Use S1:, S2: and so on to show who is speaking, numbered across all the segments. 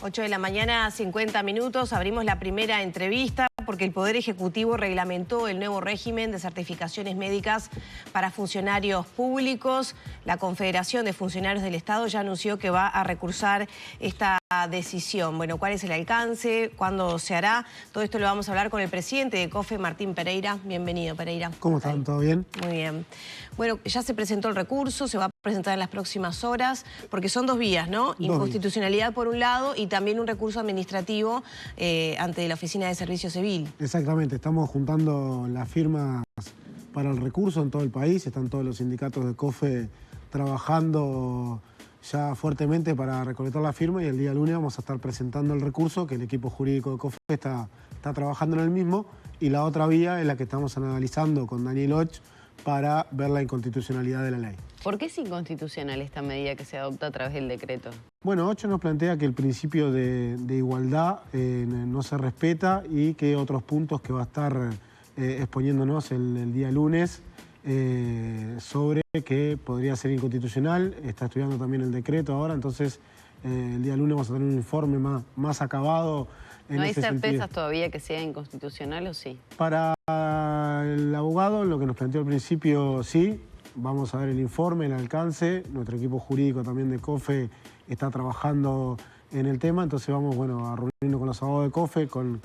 S1: 8 de la mañana, 50 minutos. Abrimos la primera entrevista porque el Poder Ejecutivo reglamentó el nuevo régimen de certificaciones médicas para funcionarios públicos. La Confederación de Funcionarios del Estado ya anunció que va a recursar esta decisión. Bueno, ¿cuál es el alcance? ¿Cuándo se hará? Todo esto lo vamos a hablar con el presidente de COFE, Martín Pereira. Bienvenido, Pereira.
S2: ¿Cómo están? ¿Todo bien?
S1: Muy bien. Bueno, ya se presentó el recurso, se va a presentar en las próximas horas, porque son dos vías, ¿no? Inconstitucionalidad por un lado y también un recurso administrativo ante la Oficina de Servicio Civil.
S2: Exactamente, estamos juntando las firmas para el recurso en todo el país. Están todos los sindicatos de COFE trabajando ya fuertemente para recolectar la firma y el día lunes vamos a estar presentando el recurso, que el equipo jurídico de COFE está trabajando en el mismo, y la otra vía es la que estamos analizando con Daniel Och para ver la inconstitucionalidad de la ley.
S3: ¿Por qué es inconstitucional esta medida que se adopta a través del decreto?
S2: Bueno, Och nos plantea que el principio de igualdad no se respeta y que otros puntos que va a estar exponiéndonos el día lunes sobre que podría ser inconstitucional. Está estudiando también el decreto ahora, entonces el día lunes vamos a tener un informe más acabado.
S3: ¿No hay certezas todavía que sea inconstitucional o sí?
S2: Para el abogado, lo que nos planteó al principio, sí. Vamos a ver el informe, el alcance. Nuestro equipo jurídico también de COFE está trabajando en el tema, entonces vamos a reunirnos con los abogados de COFE, con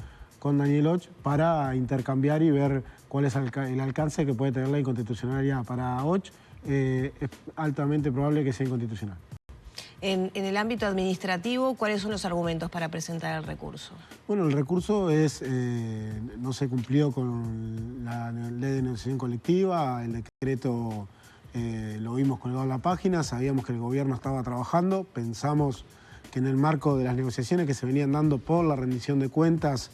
S2: Daniel Och, para intercambiar y ver cuál es el alcance que puede tener la inconstitucionalidad. Para Och es altamente probable que sea inconstitucional.
S1: En el ámbito administrativo, ¿cuáles son los argumentos para presentar el recurso? Bueno,
S2: el recurso no se cumplió con la ley de negociación colectiva, el decreto lo vimos colgado en la página, sabíamos que el gobierno estaba trabajando, pensamos que en el marco de las negociaciones que se venían dando por la rendición de cuentas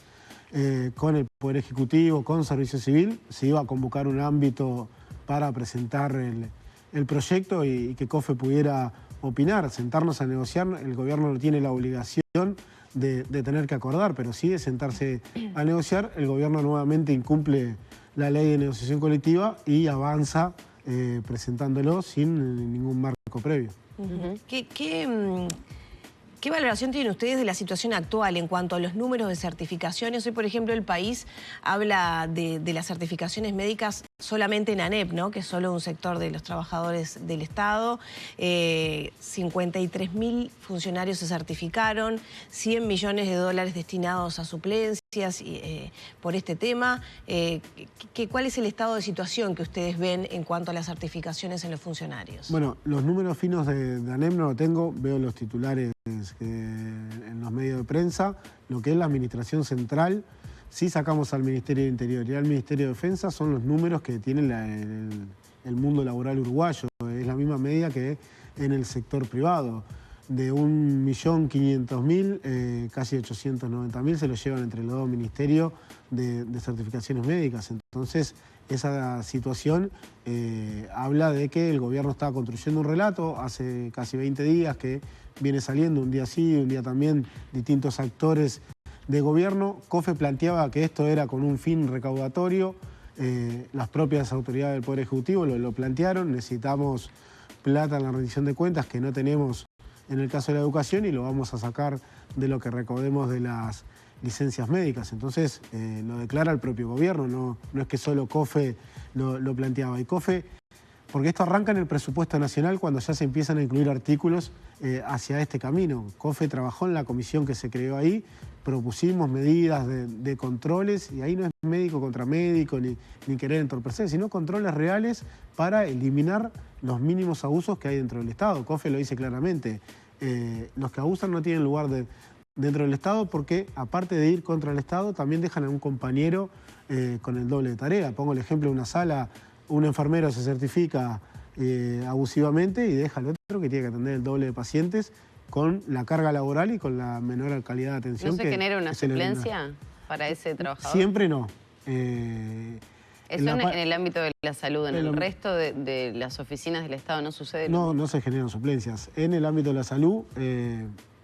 S2: con el Poder Ejecutivo, con Servicio Civil, se iba a convocar un ámbito para presentar el proyecto y que COFE pudiera opinar, sentarnos a negociar. El gobierno no tiene la obligación de tener que acordar, pero sí de sentarse a negociar. El gobierno nuevamente incumple la ley de negociación colectiva y avanza presentándolo sin ningún marco previo.
S1: ¿Qué valoración tienen ustedes de la situación actual en cuanto a los números de certificaciones? Hoy, por ejemplo, el país habla de las certificaciones médicas solamente en ANEP, ¿no? Que es solo un sector de los trabajadores del Estado. 53.000 funcionarios se certificaron, 100 millones de dólares destinados a suplencias por este tema. ¿Cuál es el estado de situación que ustedes ven en cuanto a las certificaciones en los funcionarios?
S2: Bueno, los números finos de ANEP no lo tengo, veo los titulares en los medios de prensa. Lo que es la administración central, sí sacamos al Ministerio de Interior y al Ministerio de Defensa, son los números que tiene el mundo laboral uruguayo. Es la misma medida que en el sector privado. De 1.500.000, casi 890.000 se lo llevan entre los dos ministerios de certificaciones médicas. Entonces, esa situación habla de que el gobierno está construyendo un relato hace casi 20 días que viene saliendo, un día sí, un día también, distintos actores de gobierno. COFE planteaba que esto era con un fin recaudatorio. Las propias autoridades del Poder Ejecutivo lo plantearon. Necesitamos plata en la rendición de cuentas que no tenemos en el caso de la educación y lo vamos a sacar de lo que recaudemos de las licencias médicas. Entonces lo declara el propio gobierno, no es que solo COFE lo planteaba. Y COFE, porque esto arranca en el presupuesto nacional cuando ya se empiezan a incluir artículos hacia este camino. COFE trabajó en la comisión que se creó ahí, propusimos medidas de controles, y ahí no es médico contra médico ni querer entorpecer, sino controles reales para eliminar los mínimos abusos que hay dentro del Estado. COFE lo dice claramente, los que abusan no tienen lugar dentro del Estado porque, aparte de ir contra el Estado, también dejan a un compañero con el doble de tarea. Pongo el ejemplo de una sala, un enfermero se certifica abusivamente y deja al otro que tiene que atender el doble de pacientes con la carga laboral y con la menor calidad de atención.
S3: ¿No se genera una suplencia para ese trabajador?
S2: Siempre no.
S3: Eso en el ámbito de la salud. ¿En el resto de las oficinas del Estado no sucede?
S2: No se generan suplencias. En el ámbito de la salud,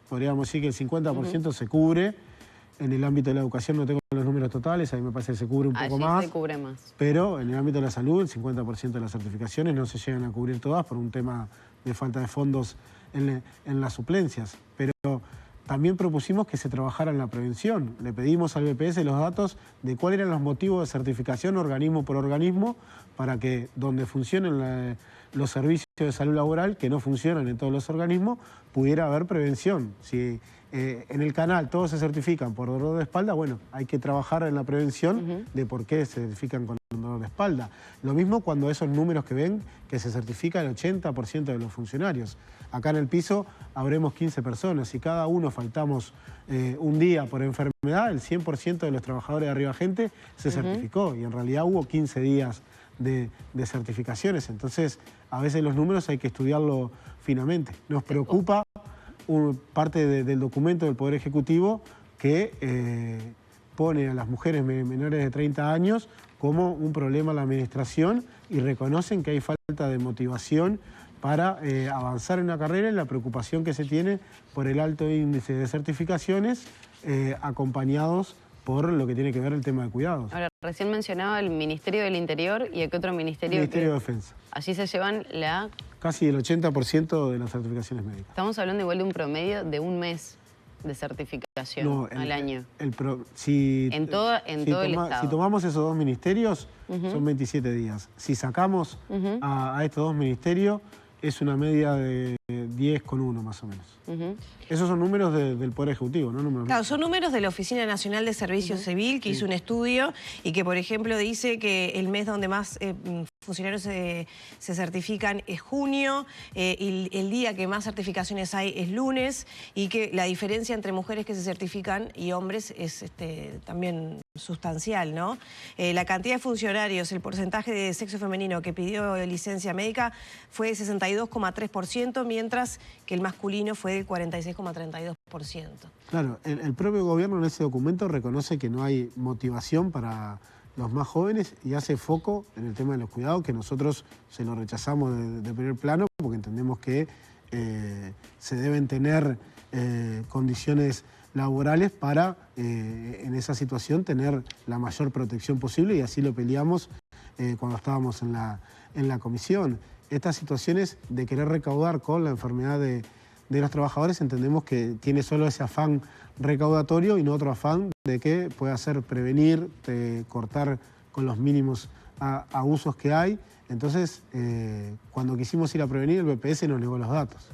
S2: podríamos decir que el 50% se cubre. En el ámbito de la educación no tengo los números totales, ahí me parece que se cubre un poco más.
S3: Se cubre más.
S2: Pero en el ámbito de la salud, el 50% de las certificaciones no se llegan a cubrir todas por un tema de falta de fondos en las suplencias. Pero también propusimos que se trabajara en la prevención. Le pedimos al BPS los datos de cuáles eran los motivos de certificación organismo por organismo para que donde funcionen los servicios de salud laboral, que no funcionan en todos los organismos, pudiera haber prevención. Si en el canal todos se certifican por dolor de espalda, bueno, hay que trabajar en la prevención de por qué se certifican con dolor de espalda. Lo mismo cuando esos números que ven, que se certifica el 80% de los funcionarios. Acá en el piso habremos 15 personas. Si cada uno faltamos un día por enfermedad, el 100% de los trabajadores de Arriba Gente se certificó. Y en realidad hubo 15 días de certificaciones. Entonces, a veces los números hay que estudiarlo finamente. Nos preocupa parte del documento del Poder Ejecutivo que pone a las mujeres menores de 30 años como un problema en la administración y reconocen que hay falta de motivación para avanzar en una carrera y la preocupación que se tiene por el alto índice de certificaciones acompañados por lo que tiene que ver el tema de cuidados.
S3: Ahora, recién mencionaba el Ministerio del Interior y ¿a qué otro ministerio?
S2: Ministerio de Defensa.
S3: Allí se llevan
S2: casi el 80% de las certificaciones médicas.
S3: Estamos hablando igual de un promedio de un mes de certificación al año. En todo el Estado.
S2: Si tomamos esos dos ministerios, son 27 días. Si sacamos a estos dos ministerios, es una media de 10,1 más o menos. Esos son números del Poder Ejecutivo, ¿no? Números.
S1: Claro, son números de la Oficina Nacional de Servicio Civil, que hizo un estudio y que, por ejemplo, dice que el mes donde más funcionarios se certifican es junio, y el día que más certificaciones hay es lunes, y que la diferencia entre mujeres que se certifican y hombres es también sustancial, ¿no? La cantidad de funcionarios, el porcentaje de sexo femenino que pidió licencia médica fue de 62,3%, mientras que el masculino fue del 46,32%.
S2: Claro, el propio gobierno en ese documento reconoce que no hay motivación para los más jóvenes y hace foco en el tema de los cuidados, que nosotros se lo rechazamos de primer plano porque entendemos que se deben tener condiciones laborales para en esa situación tener la mayor protección posible, y así lo peleamos cuando estábamos en la comisión. Estas situaciones de querer recaudar con la enfermedad de los trabajadores entendemos que tiene solo ese afán recaudatorio y no otro afán de que pueda ser prevenir, cortar con los mínimos abusos que hay. Entonces, cuando quisimos ir a prevenir, el BPS nos negó los datos,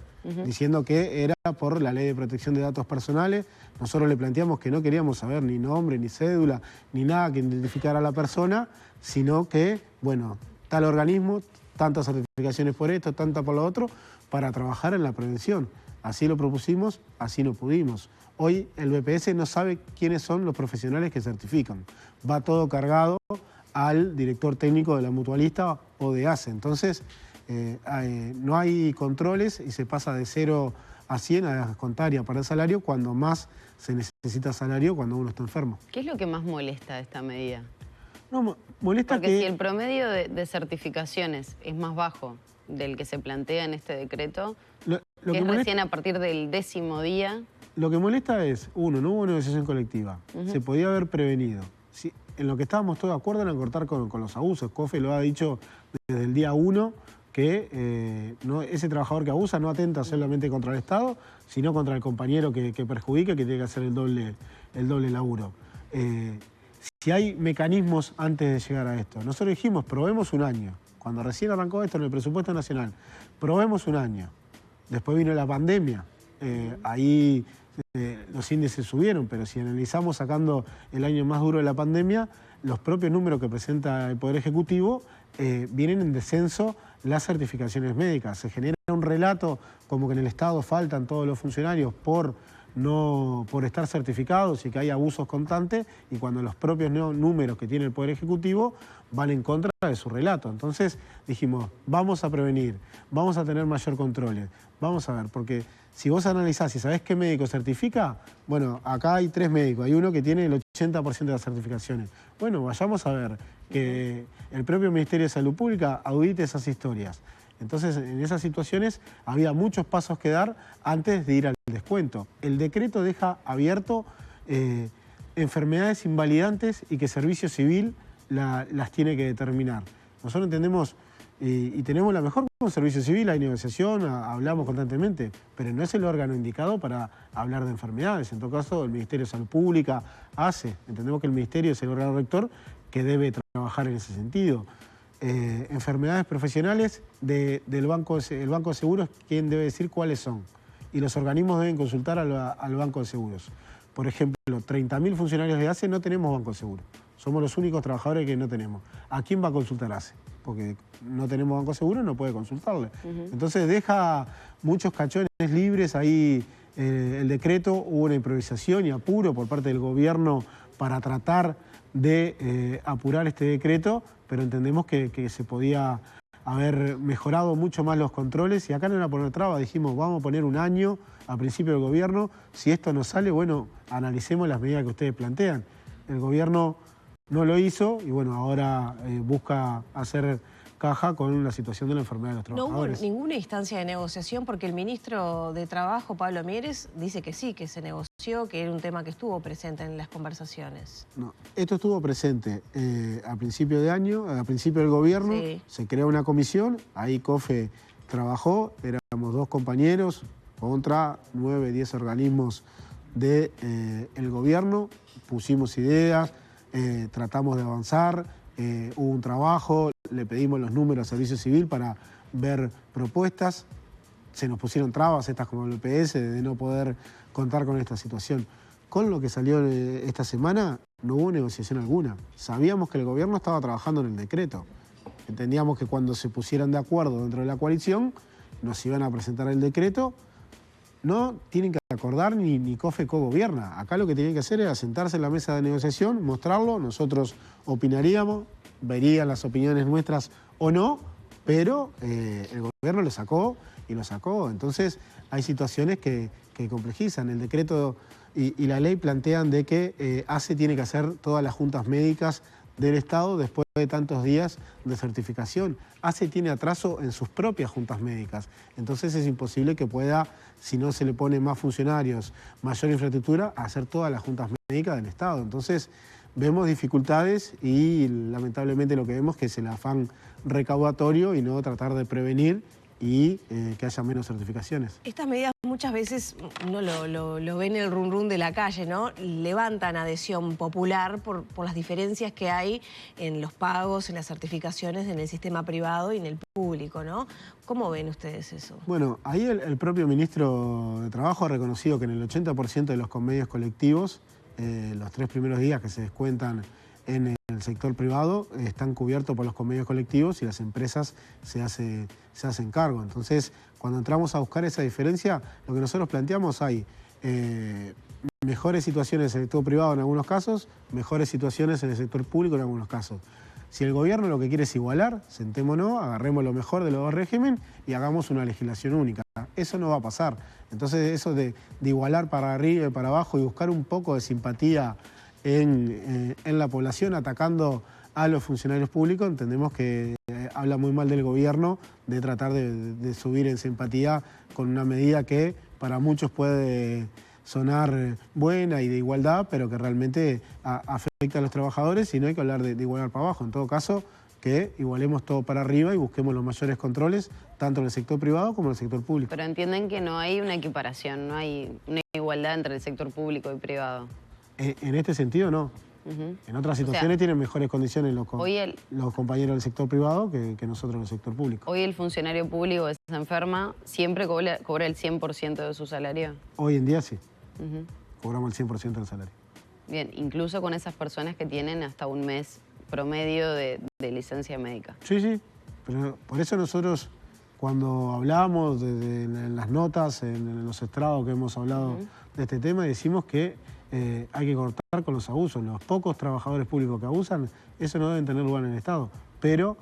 S2: diciendo que era por la Ley de Protección de Datos Personales. Nosotros le planteamos que no queríamos saber ni nombre, ni cédula, ni nada que identificara a la persona, sino que, bueno, tal organismo, tantas certificaciones por esto, tantas por lo otro, para trabajar en la prevención. Así lo propusimos, así no pudimos. Hoy el BPS no sabe quiénes son los profesionales que certifican. Va todo cargado al director técnico de la mutualista o de ACE. Entonces, no hay controles y se pasa de 0 a 100 a descontar y a pagar salario cuando más se necesita salario cuando uno está enfermo.
S3: ¿Qué es lo que más molesta de esta medida?
S2: No, molesta
S3: porque si el promedio de certificaciones es más bajo del que se plantea en este decreto, es recién a partir del 10º día.
S2: Lo que molesta es, uno, no hubo negociación colectiva, se podía haber prevenido. Si, en lo que estábamos todos de acuerdo era en cortar con los abusos. COFE lo ha dicho desde el día 1, que ese trabajador que abusa no atenta solamente contra el Estado, sino contra el compañero que perjudica, que tiene que hacer el doble laburo. Si hay mecanismos antes de llegar a esto, nosotros dijimos, probemos un año. Cuando recién arrancó esto en el presupuesto nacional, probemos un año. Después vino la pandemia, ahí los índices subieron, pero si analizamos sacando el año más duro de la pandemia, los propios números que presenta el Poder Ejecutivo vienen en descenso las certificaciones médicas. Se genera un relato como que en el Estado faltan todos los funcionarios por estar certificados y que hay abusos constantes, y cuando los propios números que tiene el Poder Ejecutivo van en contra de su relato. Entonces dijimos, vamos a prevenir, vamos a tener mayor control, vamos a ver, porque si vos analizás y sabés qué médico certifica, bueno, acá hay 3 médicos, hay uno que tiene el 80% de las certificaciones. Bueno, vayamos a ver que el propio Ministerio de Salud Pública audite esas historias. Entonces, en esas situaciones había muchos pasos que dar antes de ir al descuento. El decreto deja abierto enfermedades invalidantes y que Servicio Civil las tiene que determinar. Nosotros entendemos Y tenemos la mejor con Servicio Civil, hay negociación, hablamos constantemente, pero no es el órgano indicado para hablar de enfermedades. En todo caso, el Ministerio de Salud Pública entendemos que el Ministerio es el órgano rector que debe trabajar en ese sentido. Enfermedades profesionales el Banco de Seguros, ¿quién debe decir cuáles son? Y los organismos deben consultar al Banco de Seguros. Por ejemplo, 30.000 funcionarios de ACE no tenemos Banco de Seguros. Somos los únicos trabajadores que no tenemos. ¿A quién va a consultar ACE? Porque no tenemos Banco Seguro, no puede consultarle. Entonces deja muchos cachones libres ahí. El decreto, hubo una improvisación y apuro por parte del gobierno para tratar de apurar este decreto, pero entendemos que se podía haber mejorado mucho más los controles y acá no era poner trabas, dijimos vamos a poner un año a principio del gobierno, si esto no sale, bueno, analicemos las medidas que ustedes plantean. El gobierno no lo hizo y bueno, ahora busca hacer caja con la situación de la enfermedad de los trabajadores.
S1: No hubo ninguna instancia de negociación porque el ministro de Trabajo, Pablo Mieres, dice que sí, que se negoció, que era un tema que estuvo presente en las conversaciones.
S2: No, esto estuvo presente a principio de año, a principio del gobierno, sí. Se creó una comisión, ahí COFE trabajó, éramos 2 compañeros contra 9, 10 organismos del gobierno, pusimos ideas, tratamos de avanzar, hubo un trabajo, le pedimos los números a Servicio Civil para ver propuestas, se nos pusieron trabas estas como el EPS de no poder contar con esta situación. Con lo que salió esta semana no hubo negociación alguna, sabíamos que el gobierno estaba trabajando en el decreto, entendíamos que cuando se pusieran de acuerdo dentro de la coalición nos iban a presentar el decreto. No tienen que acordar ni COFE co-gobierna. Acá lo que tienen que hacer era sentarse en la mesa de negociación, mostrarlo, nosotros opinaríamos, verían las opiniones nuestras o no, pero el gobierno lo sacó y lo sacó. Entonces hay situaciones que complejizan. El decreto y la ley plantean de que ACE tiene que hacer todas las juntas médicas del Estado después de tantos días de certificación. ACE tiene atraso en sus propias juntas médicas, entonces es imposible que pueda, si no se le pone más funcionarios, mayor infraestructura, hacer todas las juntas médicas del Estado. Entonces vemos dificultades y lamentablemente lo que vemos es que es el afán recaudatorio y no tratar de prevenir y que haya menos certificaciones.
S1: Estas medidas muchas veces uno lo ve en el rum rum de la calle, ¿no? Levantan adhesión popular por las diferencias que hay en los pagos, en las certificaciones, en el sistema privado y en el público, ¿no? ¿Cómo ven ustedes eso?
S2: Bueno, ahí el propio ministro de Trabajo ha reconocido que en el 80% de los convenios colectivos, los 3 primeros días que se descuentan en el sector privado están cubiertos por los convenios colectivos y las empresas se hacen cargo. Entonces, cuando entramos a buscar esa diferencia, lo que nosotros planteamos hay mejores situaciones en el sector privado en algunos casos, mejores situaciones en el sector público en algunos casos. Si el gobierno lo que quiere es igualar, sentémonos, agarremos lo mejor de los 2 regímenes y hagamos una legislación única. Eso no va a pasar. Entonces, eso de igualar para arriba y para abajo y buscar un poco de simpatía en la población atacando a los funcionarios públicos, entendemos que habla muy mal del gobierno de tratar de subir en simpatía con una medida que para muchos puede sonar buena y de igualdad, pero que realmente afecta a los trabajadores y no hay que hablar de igualar para abajo. En todo caso, que igualemos todo para arriba y busquemos los mayores controles, tanto en el sector privado como en el sector público.
S3: Pero entienden que no hay una equiparación, no hay una igualdad entre el sector público y privado.
S2: En este sentido, no. En otras situaciones tienen mejores condiciones los compañeros del sector privado que nosotros en el sector público.
S3: Hoy el funcionario público que se enferma siempre cobra el 100% de su salario.
S2: Hoy en día sí. Cobramos el 100% del salario.
S3: Bien, incluso con esas personas que tienen hasta un mes promedio de licencia médica.
S2: Sí, sí. Pero por eso nosotros, cuando hablamos en las notas, en los estrados que hemos hablado de este tema, decimos que hay que cortar con los abusos. Los pocos trabajadores públicos que abusan, eso no deben tener lugar en el Estado. Pero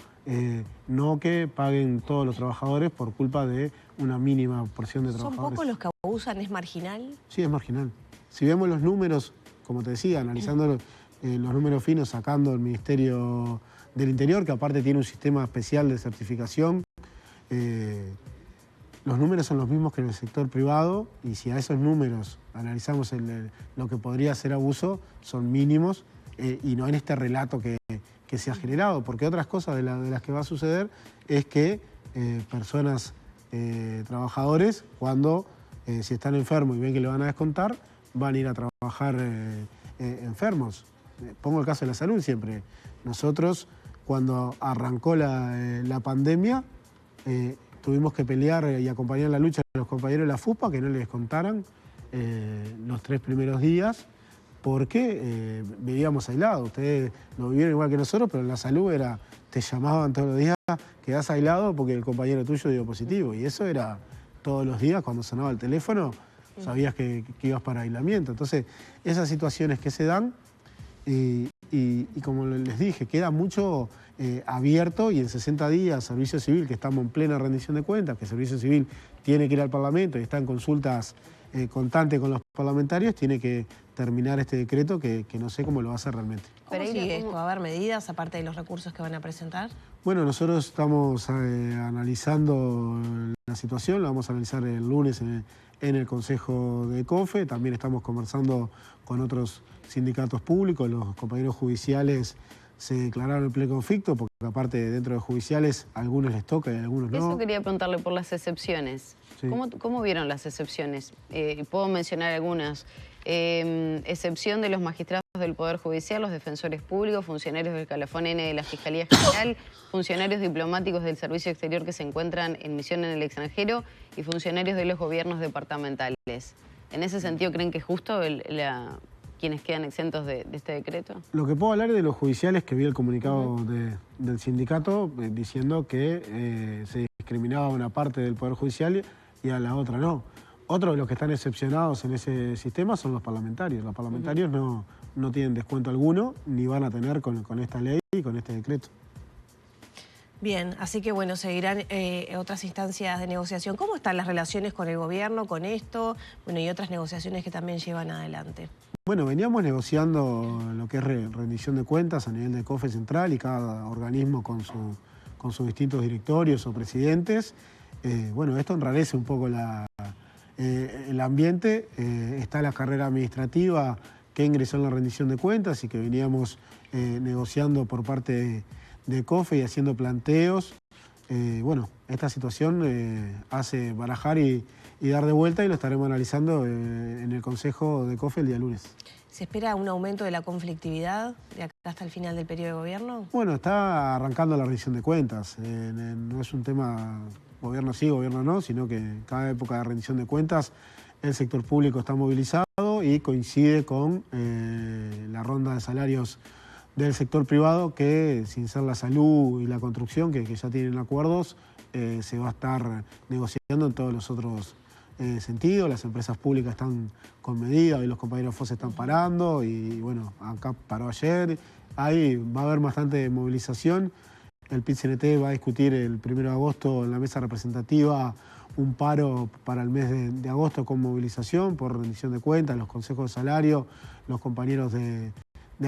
S2: no que paguen todos los trabajadores por culpa de una mínima porción de trabajadores.
S1: ¿Son pocos los que abusan? ¿Es marginal?
S2: Sí, es marginal. Si vemos los números, como te decía, analizando los números finos, sacando el Ministerio del Interior, que aparte tiene un sistema especial de certificación, los números son los mismos que en el sector privado y si a esos números analizamos lo que podría ser abuso, son mínimos y no en este relato que que se ha generado, porque otras cosas de las que va a suceder es que personas, trabajadores, cuando si están enfermos y ven que le van a descontar, van a ir a trabajar enfermos. Pongo el caso de la salud siempre. Nosotros, cuando arrancó la pandemia, tuvimos que pelear y acompañar la lucha de los compañeros de la FUPA, que no les descontaran los 3 primeros días, porque vivíamos aislados. Ustedes lo vivieron igual que nosotros, pero en la salud era, te llamaban todos los días, quedás aislado porque el compañero tuyo dio positivo. Y eso era todos los días, cuando sonaba el teléfono, sabías que ibas para aislamiento. Entonces, esas situaciones que se dan, y como les dije, queda mucho abierto, y en 60 días Servicio Civil, que estamos en plena rendición de cuentas, que Servicio Civil tiene que ir al Parlamento y está en consultas constantes con los parlamentarios, tiene que terminar este decreto que no sé cómo lo va a hacer realmente.
S1: ¿Cómo sigue esto? ¿Va a haber medidas aparte de los recursos que van a presentar?
S2: Bueno, nosotros estamos analizando la situación, la vamos a analizar el lunes en el Consejo de COFE. También estamos conversando con otros sindicatos públicos. Los compañeros judiciales se declararon en pleno conflicto, porque aparte dentro de judiciales a algunos les toca y a algunos no.
S3: Eso quería preguntarle por las excepciones. Sí. ¿Cómo vieron las excepciones? Puedo mencionar algunas. Excepción de los magistrados del Poder Judicial, los defensores públicos, funcionarios del escalafón N de la Fiscalía General, funcionarios diplomáticos del Servicio Exterior que se encuentran en misión en el extranjero y funcionarios de los gobiernos departamentales. ¿En ese sentido creen que es justo quienes quedan exentos de este decreto?
S2: Lo que puedo hablar es de los judiciales, que vi el comunicado del sindicato diciendo que se discriminaba a una parte del Poder Judicial y a la otra no. Otros de los que están excepcionados en ese sistema son los parlamentarios. Los parlamentarios no tienen descuento alguno, ni van a tener con esta ley y con este decreto.
S1: Bien, así que bueno, seguirán otras instancias de negociación. ¿Cómo están las relaciones con el gobierno, con esto? Bueno, y otras negociaciones que también llevan adelante.
S2: Bueno, veníamos negociando lo que es rendición de cuentas a nivel de COFE central, y cada organismo con sus distintos directorios o presidentes. Bueno, esto enrarece un poco el ambiente. Está la carrera administrativa que ingresó en la rendición de cuentas y que veníamos negociando por parte de COFE y haciendo planteos. Bueno, esta situación hace barajar y dar de vuelta, y lo estaremos analizando en el Consejo de COFE el día lunes.
S1: ¿Se espera un aumento de la conflictividad de acá hasta el final del periodo de gobierno?
S2: Bueno, está arrancando la rendición de cuentas. No es un tema gobierno sí, gobierno no, sino que en cada época de rendición de cuentas el sector público está movilizado y coincide con la ronda de salarios del sector privado, que sin ser la salud y la construcción, que ya tienen acuerdos, se va a estar negociando en todos los otros sentidos. Las empresas públicas están con medidas, y los compañeros FOSE están parando, y bueno, acá paró ayer. Ahí va a haber bastante movilización. El PIT-CNT va a discutir el 1 de agosto en la mesa representativa un paro para el mes de agosto con movilización por rendición de cuentas, los consejos de salario, los compañeros de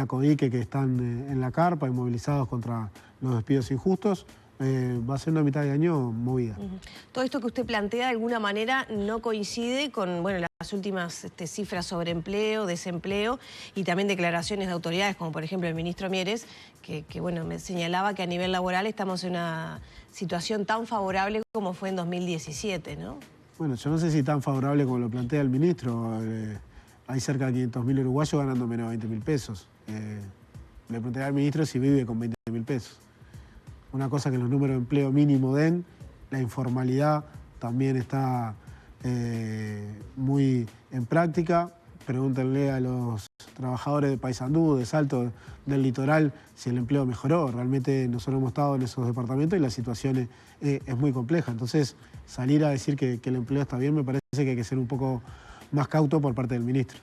S2: ACODICE que están en la carpa y movilizados contra los despidos injustos. Va a ser una mitad de año movida.
S1: Todo esto que usted plantea de alguna manera no coincide con las últimas cifras sobre empleo, desempleo, y también declaraciones de autoridades, como por ejemplo el ministro Mieres, que me señalaba que a nivel laboral estamos en una situación tan favorable como fue en 2017, ¿no?
S2: Bueno, yo no sé si tan favorable como lo plantea el ministro. Hay cerca de 500.000 uruguayos ganando menos de 20.000 pesos. Le pregunté al ministro si vive con 20.000 pesos. Una cosa que los números de empleo mínimo den, la informalidad también está muy en práctica. Pregúntenle a los trabajadores de Paysandú, de Salto, del litoral, si el empleo mejoró. Realmente nosotros hemos estado en esos departamentos y la situación es muy compleja. Entonces, salir a decir que el empleo está bien, me parece que hay que ser un poco más cauto por parte del ministro.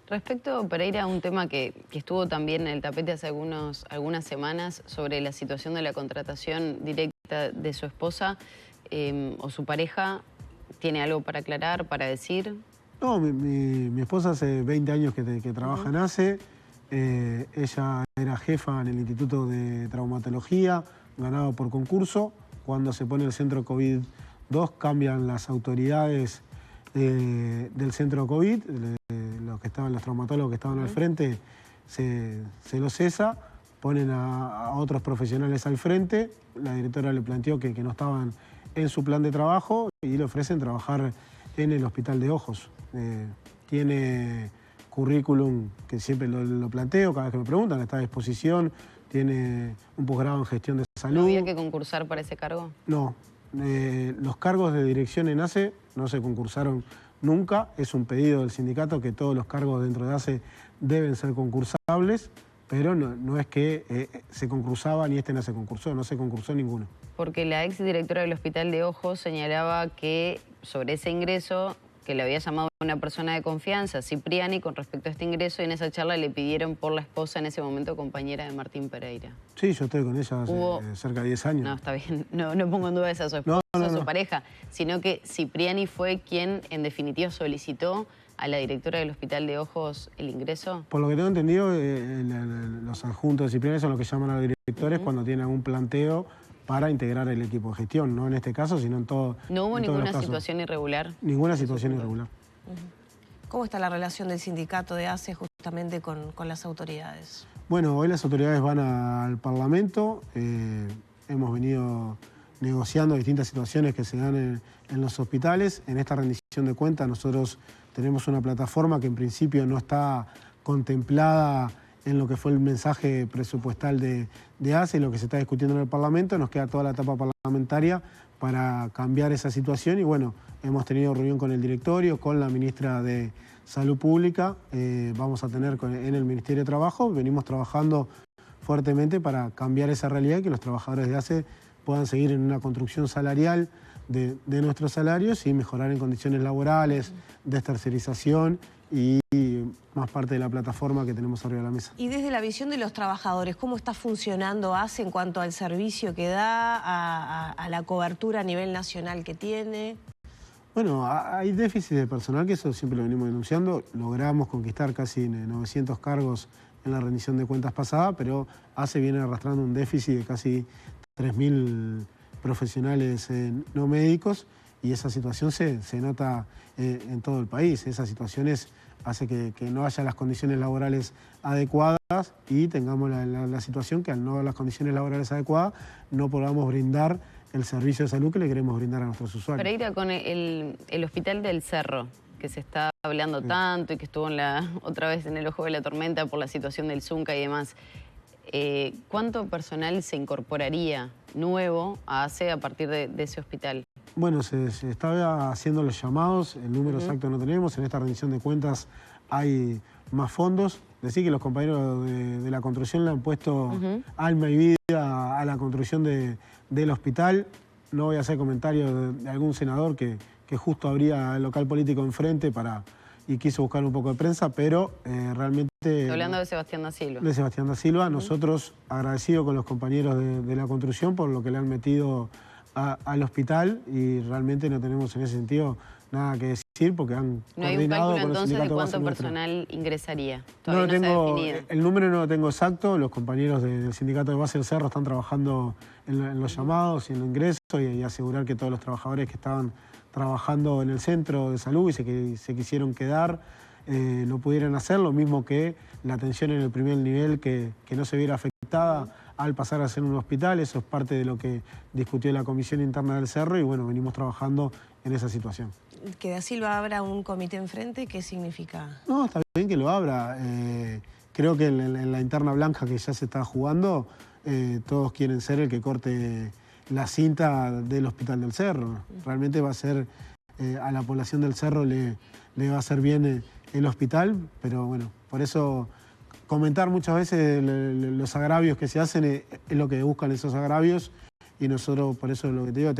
S3: Respecto, Pereira, a un tema que estuvo también en el tapete hace algunas semanas sobre la situación de la contratación directa de su esposa o su pareja, ¿tiene algo para aclarar, para decir?
S2: No, mi esposa hace 20 años que trabaja en ACE. Ella era jefa en el Instituto de Traumatología, ganado por concurso. Cuando se pone el centro COVID-2 cambian las autoridades del centro COVID, los traumatólogos que estaban al frente se los cesa ponen a otros profesionales al frente. La directora le planteó que no estaban en su plan de trabajo y le ofrecen trabajar en el Hospital de Ojos. Tiene currículum que siempre lo planteo, cada vez que me preguntan, está a disposición, tiene un posgrado en gestión de salud.
S3: ¿No había que concursar para ese cargo?
S2: No, los cargos de dirección en ACE no se concursaron nunca, es un pedido del sindicato que todos los cargos dentro de ACE deben ser concursables, pero no es que se concursaban y no se concursó ninguno.
S3: Porque la ex directora del Hospital de Ojos señalaba que sobre ese ingreso, que le había llamado una persona de confianza, Cipriani, con respecto a este ingreso, y en esa charla le pidieron por la esposa, en ese momento compañera de Martín Pereira.
S2: Sí, yo estoy con ella hace cerca de 10 años.
S3: No, está bien, no pongo en duda esa su esposa o su pareja, sino que Cipriani fue quien en definitiva solicitó a la directora del Hospital de Ojos el ingreso.
S2: Por lo que tengo entendido, los adjuntos de Cipriani son los que llaman a los directores cuando tienen algún planteo para integrar el equipo de gestión, no en este caso, sino en todo.
S3: ¿No hubo ninguna situación irregular?
S2: Ninguna situación irregular.
S1: ¿Cómo está la relación del sindicato de ACE justamente con las autoridades?
S2: Bueno, hoy las autoridades van al Parlamento, hemos venido negociando distintas situaciones que se dan en los hospitales. En esta rendición de cuentas nosotros tenemos una plataforma que en principio no está contemplada en lo que fue el mensaje presupuestal de ACE, lo que se está discutiendo en el Parlamento. Nos queda toda la etapa parlamentaria para cambiar esa situación y bueno, hemos tenido reunión con el directorio, con la ministra de Salud Pública, vamos a tener en el Ministerio de Trabajo, venimos trabajando fuertemente para cambiar esa realidad y que los trabajadores de ACE puedan seguir en una construcción salarial de nuestros salarios y mejorar en condiciones laborales, destercerización y más parte de la plataforma que tenemos arriba de la mesa.
S1: Y desde la visión de los trabajadores, ¿cómo está funcionando ACE en cuanto al servicio que da, a la cobertura a nivel nacional que tiene?
S2: Bueno, hay déficit de personal, que eso siempre lo venimos denunciando. Logramos conquistar casi 900 cargos en la rendición de cuentas pasada, pero ACE viene arrastrando un déficit de casi 3.000 profesionales no médicos y esa situación se nota en todo el país. Esas situaciones hace que no haya las condiciones laborales adecuadas y tengamos la situación que al no haber las condiciones laborales adecuadas no podamos brindar el servicio de salud que le queremos brindar a nuestros usuarios.
S3: Pereira, con el Hospital del Cerro, que se está hablando tanto y que estuvo otra vez en el ojo de la tormenta por la situación del Zunca y demás, ¿cuánto personal se incorporaría nuevo a ACE a partir de ese hospital?
S2: Bueno, se estaba haciendo los llamados, el número exacto no tenemos, en esta rendición de cuentas hay más fondos. Decir que los compañeros de la construcción le han puesto alma y vida a la construcción del hospital. No voy a hacer comentarios de algún senador que justo abría el local político enfrente y quiso buscar un poco de prensa, pero realmente...
S3: Estoy hablando de Sebastián da Silva.
S2: De Sebastián da Silva. Nosotros agradecidos con los compañeros de la construcción por lo que le han metido al hospital y realmente no tenemos en ese sentido nada que decir porque han
S3: ¿No hay un cálculo entonces de cuánto personal ingresaría?
S2: Todavía no está definido. El número no lo tengo exacto, los compañeros del sindicato de base del Cerro están trabajando en los llamados y en el ingreso y asegurar que todos los trabajadores que estaban trabajando en el centro de salud y se quisieron quedar, no pudieran hacer, lo mismo que la atención en el primer nivel que no se viera afectada al pasar a ser un hospital. Eso es parte de lo que discutió la Comisión Interna del Cerro y bueno, venimos trabajando en esa situación.
S1: ¿Que da Silva abra un comité enfrente? ¿Qué significa?
S2: No, está bien que lo abra. Creo que en la interna blanca que ya se está jugando, todos quieren ser el que corte la cinta del Hospital del Cerro. Realmente va a ser, a la población del Cerro le va a hacer bien el hospital, pero bueno, por eso comentar muchas veces los agravios que se hacen es lo que buscan esos agravios y nosotros, por eso es lo que te digo,